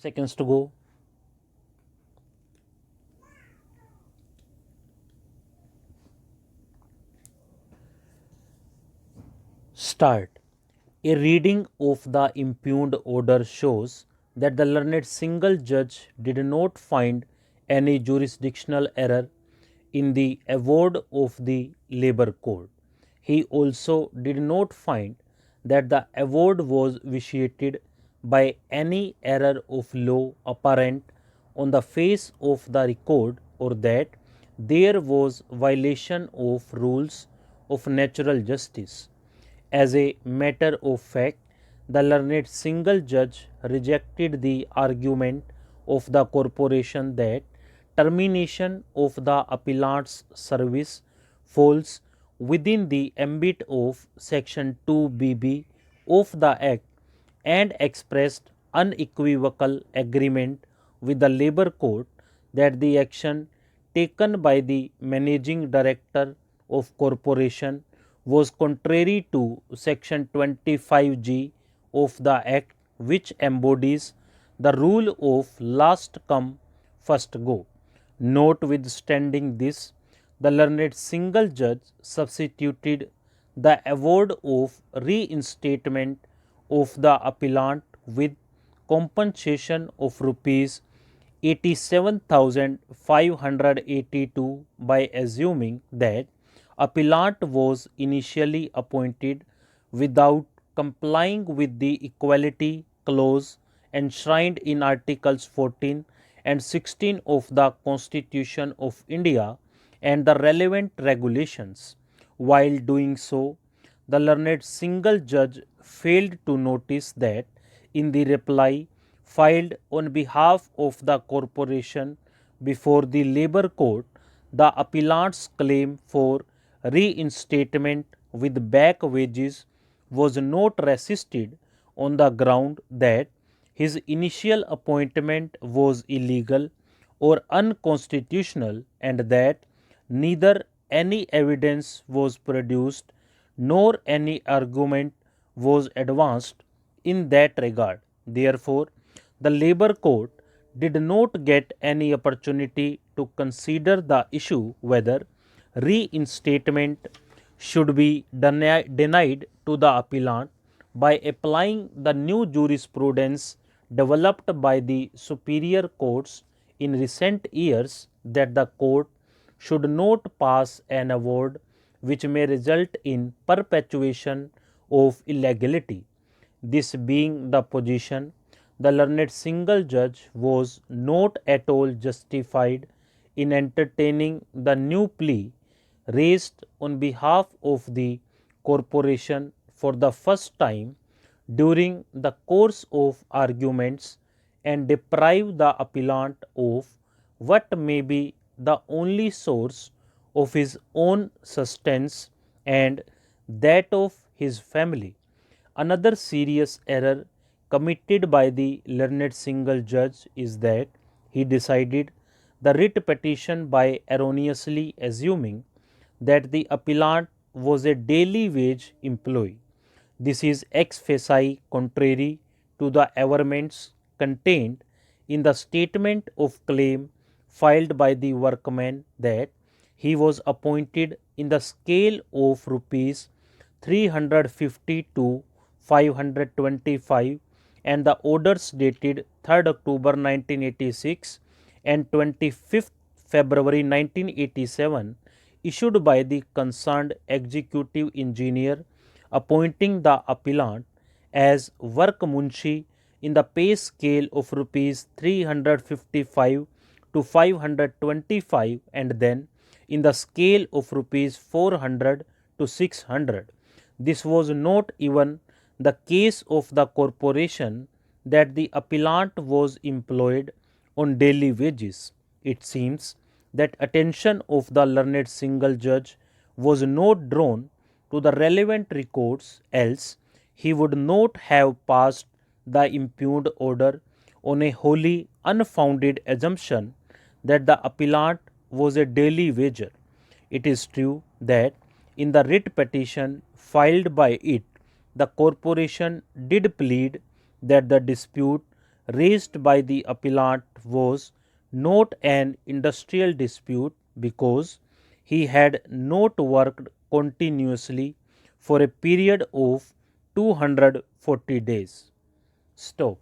seconds to go. Start. A reading of the impugned order shows that the learned single judge did not find any jurisdictional error in the award of the labor code. He also did not find that the award was vitiated by any error of law apparent on the face of the record, or that there was violation of rules of natural justice. As a matter of fact, the learned single judge rejected the argument of the corporation that termination of the appellant's service falls within the ambit of Section 2BB of the Act, and expressed unequivocal agreement with the Labour Court that the action taken by the managing director of corporation was contrary to Section 25G of the Act, which embodies the rule of last come, first go. Notwithstanding this, the learned single judge substituted the award of reinstatement of the appellant with compensation of rupees 87,582 by assuming that appellant was initially appointed without complying with the equality clause enshrined in Articles 14 and 16 of the Constitution of India and the relevant regulations. While doing so, the learned single judge failed to notice that in the reply filed on behalf of the corporation before the Labour Court, the appellant's claim for reinstatement with back wages was not resisted on the ground that his initial appointment was illegal or unconstitutional, and that neither any evidence was produced nor any argument was advanced in that regard. Therefore, the Labour Court did not get any opportunity to consider the issue whether reinstatement should be denied to the appellant by applying the new jurisprudence developed by the superior courts in recent years, that the court should not pass an award which may result in perpetuation of illegality. This being the position, the learned single judge was not at all justified in entertaining the new plea raised on behalf of the corporation for the first time during the course of arguments, and deprive the appellant of what may be the only source of his own sustenance and that of his family. Another serious error committed by the learned single judge is that he decided the writ petition by erroneously assuming that the appellant was a daily wage employee. This is ex facie contrary to the averments contained in the statement of claim filed by the workman that he was appointed in the scale of rupees 350 to 525, and the orders dated 3rd October 1986 and 25th February 1987 issued by the concerned executive engineer appointing the appellant as work munshi in the pay scale of rupees 355 to 525, and then in the scale of rupees 400 to 600. This was not even the case of the corporation, that the appellant was employed on daily wages. It seems that attention of the learned single judge was not drawn to the relevant records, else he would not have passed the impugned order on a wholly unfounded assumption that the appellant was a daily wager. It is true that in the writ petition filed by it, the corporation did plead that the dispute raised by the appellant was not an industrial dispute because he had not worked continuously for a period of 240 days. Stop.